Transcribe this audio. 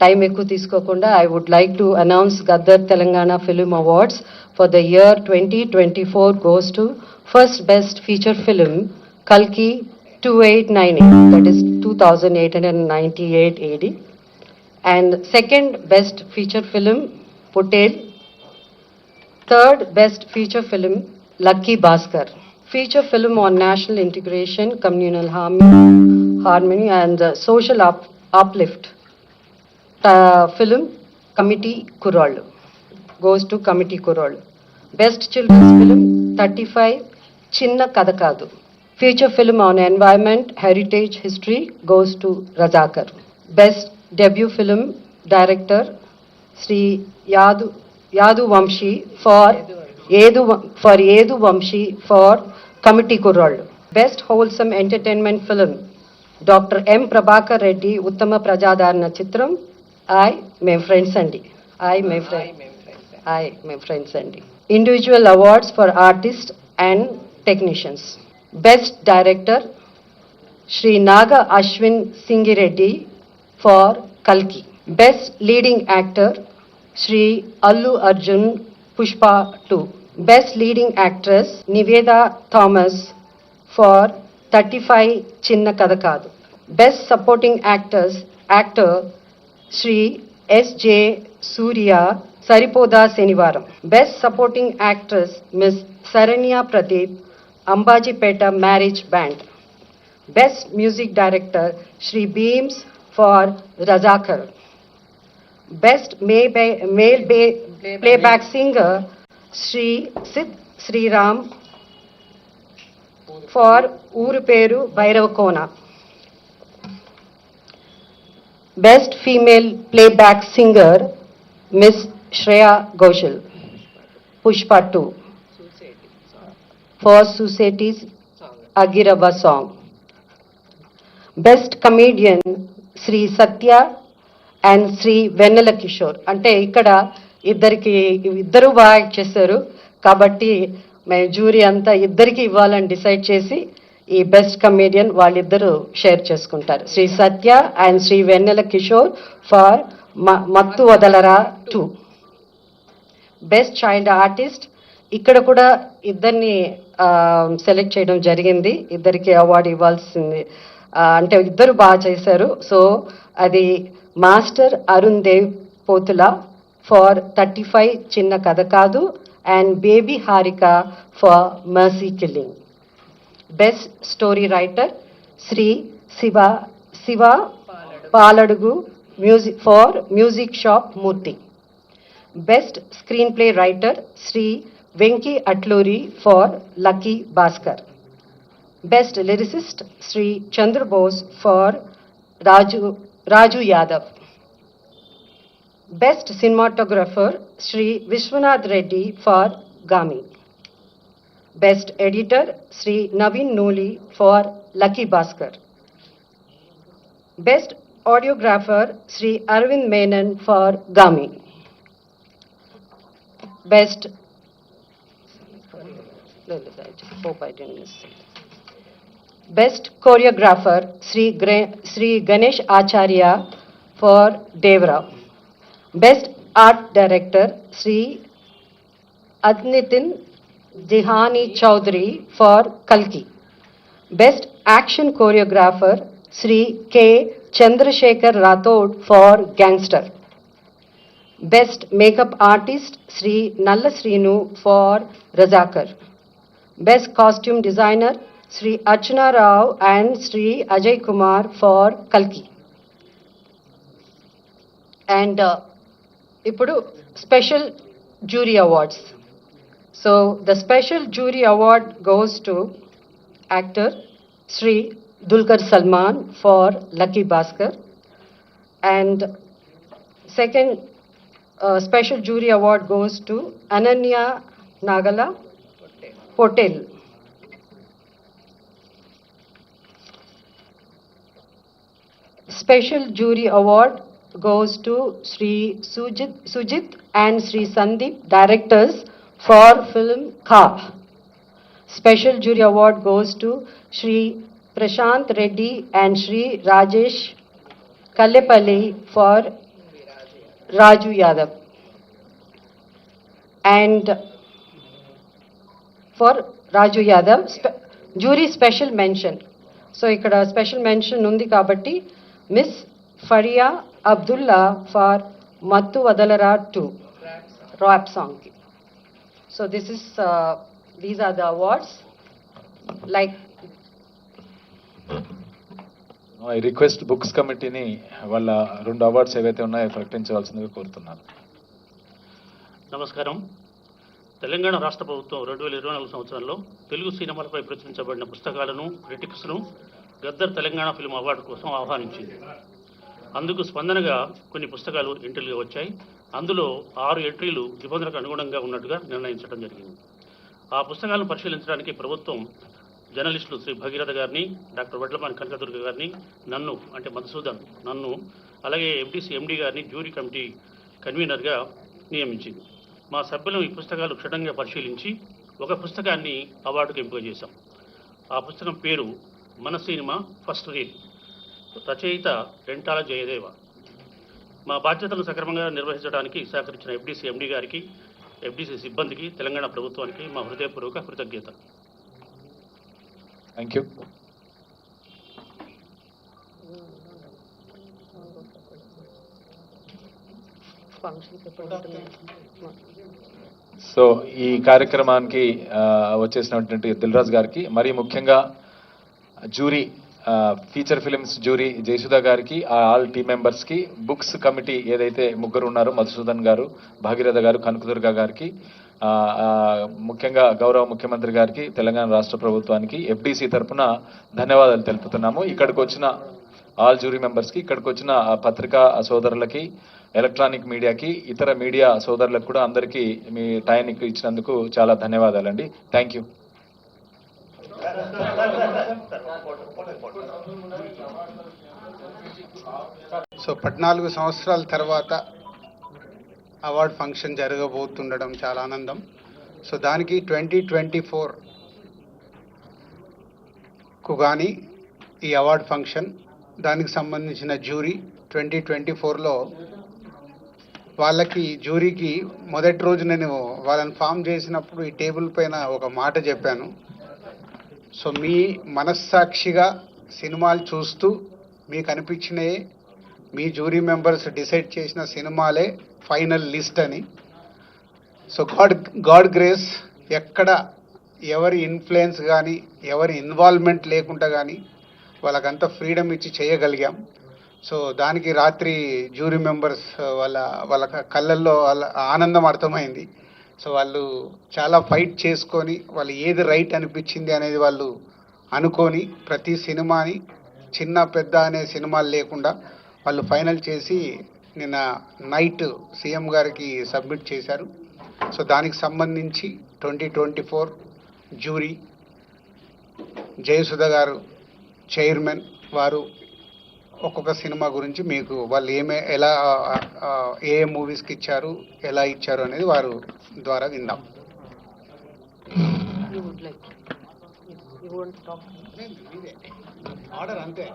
time ekku తీసుకోకుండా I would like to announce Gaddar Telangana Film Awards for the year 2024 goes to first best feature film Kalki 2898, that is 2898 AD, and second best feature film Potel, third best feature film Lucky Bhaskar. Feature film on national integration, communal harmony and social uplift. Film Committee Kurol goes to Committee Kurol. Best children's film 35 Chinna Kadakadu. Feature film on environment, heritage, history goes to Razakar. Best debut film director Sri Yadu Vamshi for Yedu Vamshi for Committee Kurol. Best wholesome entertainment film Dr. M. Prabhakar Reddy Uttama Prajadarana Chitram I, my friends Andi. My friends Andi. Individual awards for artists and technicians. Best director Sri Naga Ashwin Singhi Reddy for Kalki. Best leading actor Sri Allu Arjun Pushpa 2. Best leading actress Niveda Thomas for 35 Chinna Kadakadu. Best supporting actor Sri S.J. Surya Saripoda Senivaram. Best supporting actress Miss Saranya Pradeep Ambajipeta Marriage Band. Best music director Sri Beams for Razakar. Best male playback singer Sri Sid Sriram for Uru Peru Bairavakona. Best female playback singer Miss Shreya Ghoshal, Pushpa 2 for Society's Agirava song. Best comedian Sri Satya and Sri Vennela Kishore. అంటే ఇక్కడ ఇద్దరు బాగా చేశారు కాబట్టి మేము jury అంతా ఇద్దరికి ఇవ్వాలని డిసైడ్ చేసి ఈ బెస్ట్ కమేడియన్ వాళ్ళిద్దరూ షేర్ చేసుకుంటారు. Shri Satya and Shri Vennela Kishore for Mathu Vadalara 2. Best child artist ఇక్కడ కూడా ఇద్దరిని సెలెక్ట్ చేయడం జరిగింది. ఇద్దరికి అవార్డు ఇవ్వాల్సింది, అంటే ఇద్దరు బాగా చేశారు. సో అది మాస్టర్ అరుణ్ దేవ్ పోతుల ఫర్ 35 చిన్న కథ కాదు and baby Harika for mercy killing. Best story writer Shri Shiva Paladugu music for music shop Murthy. Best screenplay writer Shri Venky Atluri for lucky Bhaskar. Best lyricist Shri Chandrabose for Raju Yadav. Best cinematographer Sri Vishwanath Reddy for Gami. Best editor Sri Naveen Noli for Lucky Bhaskar. Best audiographer Sri Arvind Menon for Gami. Best Best choreographer Sri Ganesh Acharya for Devra. Best Art Director Sri Adnitin Jihani Chaudhary for Kalki. Best Action Choreographer Sri K. Chandrasekhar Rathod for Gangster. Best Makeup Artist Sri Nalla Srinu for Razakar. Best Costume Designer Sri Archana Rao and Sri Ajay Kumar for Kalki. And ఇప్పుడు special jury awards. So the special jury award goes to actor Shri Dulquer Salmaan for lucky Bhaskar and second special jury award goes to Ananya Nagalla Pottel. Special jury award goes to Sri Sujit and Sri Sandeep, directors for film Kha. Special jury award goes to Sri Prashant Reddy and Sri Rajesh Kallepalli for Raju Yadav. And for Raju Yadav, jury special mention. So ikkada special mention undi kabatti Miss Faria Abdullah for Mattu Vadalara 2 rap song. So this is these are the awards. Like I request books కమిటీని వాళ్ళ 2 awards ఏవైతే ఉన్నాయో ప్రకటించవలసిందిగా కోరుతున్నాను. నమస్కారం. తెలంగాణ రాష్ట్ర ప్రభుత్వం 2024 సంవత్సరంలో తెలుగు సినిమాలపై ప్రచురించబడిన పుస్తకాలను క్రిటిక్స్ను గద్దర్ తెలంగాణ ఫిల్మ్ అవార్డు కోసం ఆహ్వానించింది. అందుకు స్పందనగా కొన్ని పుస్తకాలు ఎంట్రీలుగా వచ్చాయి. అందులో 6 ఎంట్రీలు నిబంధనలకు అనుగుణంగా ఉన్నట్టుగా నిర్ణయించడం జరిగింది. ఆ పుస్తకాలను పరిశీలించడానికి ప్రభుత్వం జర్నలిస్టులు శ్రీ భగీరథ గారిని, డాక్టర్ వడ్లమాని కనకదుర్గ గారిని, నన్ను అంటే మధుసూదన్ నన్ను, అలాగే FDC MD గారిని జ్యూరీ కమిటీ కన్వీనర్గా నియమించింది. మా సభ్యులు ఈ పుస్తకాలు క్షుణ్ణంగా పరిశీలించి ఒక పుస్తకాన్ని అవార్డుకు ఎంపిక చేశాం. ఆ పుస్తకం పేరు మన సినిమా ఫస్ట్ రీడ్, రచయిత రెంటాల జయదేవ. మా బాధ్యతలను సక్రమంగా నిర్వహించడానికి సహకరించిన FDC MD గారికి, FDC సిబ్బందికి, తెలంగాణ ప్రభుత్వానికి మా హృదయపూర్వక కృతజ్ఞత. Thank you. సో ఈ కార్యక్రమానికి వచ్చేసినటువంటి దిల్రాజ్ గారికి, మరీ ముఖ్యంగా jury, feature films jury Jayasudha గారికి, ఆల్ టీమ్ మెంబర్స్కి, బుక్స్ కమిటీ ఏదైతే ముగ్గురు ఉన్నారో మధుసూదన్ గారు, భాగీరథ గారు, కనకదుర్గ గారికి, ముఖ్యంగా గౌరవ ముఖ్యమంత్రి గారికి, తెలంగాణ రాష్ట్ర ప్రభుత్వానికి FDC తరఫున ధన్యవాదాలు తెలుపుతున్నాము. ఇక్కడికి వచ్చిన ఆల్ జ్యూరీ మెంబర్స్కి, ఇక్కడికి వచ్చిన పత్రికా సోదరులకి, ఎలక్ట్రానిక్ మీడియాకి, ఇతర మీడియా సోదరులకు కూడా అందరికీ మీ టైం ఇచ్చినందుకు చాలా ధన్యవాదాలండి. Thank you. సో 14 సంవత్సరాల తర్వాత అవార్డ్ ఫంక్షన్ జరగబోతుండడం చాలా ఆనందం. సో దానికి 2024కు కానీ ఈ అవార్డ్ ఫంక్షన్, దానికి సంబంధించిన జ్యూరీ 2024లో వాళ్ళకి జ్యూరీకి మొదటి రోజు నేను వాళ్ళని ఫామ్ చేసినప్పుడు ఈ టేబుల్ పైన ఒక మాట చెప్పాను. సో మీ మనస్సాక్షిగా సినిమాలు చూస్తూ మీకు అనిపించినవి మీ జ్యూరీ మెంబర్స్ డిసైడ్ చేసిన సినిమాలే ఫైనల్ లిస్ట్ అని. సో గాడ్ గ్రేస్, ఎక్కడ ఎవరి ఇన్ఫ్లుయెన్స్ కానీ ఎవరి ఇన్వాల్వ్మెంట్ లేకుండా కానీ వాళ్ళకంతా ఫ్రీడమ్ ఇచ్చి చేయగలిగాం. సో దానికి రాత్రి జ్యూరీ మెంబర్స్ వాళ్ళ కళ్ళల్లో వాళ్ళ ఆనందం అర్థమైంది. సో వాళ్ళు చాలా ఫైట్ చేసుకొని వాళ్ళు ఏది రైట్ అనిపించింది అనేది వాళ్ళు అనుకొని ప్రతి సినిమాని చిన్న పెద్ద అనే సినిమాలు లేకుండా వాళ్ళు ఫైనల్ చేసి నిన్న నైట్ సీఎం గారికి సబ్మిట్ చేశారు. సో దానికి సంబంధించి 2024 జ్యూరీ జయసుధ గారు చైర్మన్, వారు ఒక్కొక్క సినిమా గురించి మీకు వాళ్ళు ఏ మూవీస్కి ఇచ్చారు, ఎలా ఇచ్చారు అనేది వారు ద్వారా విందాం. ఆర్డర్ అంతే.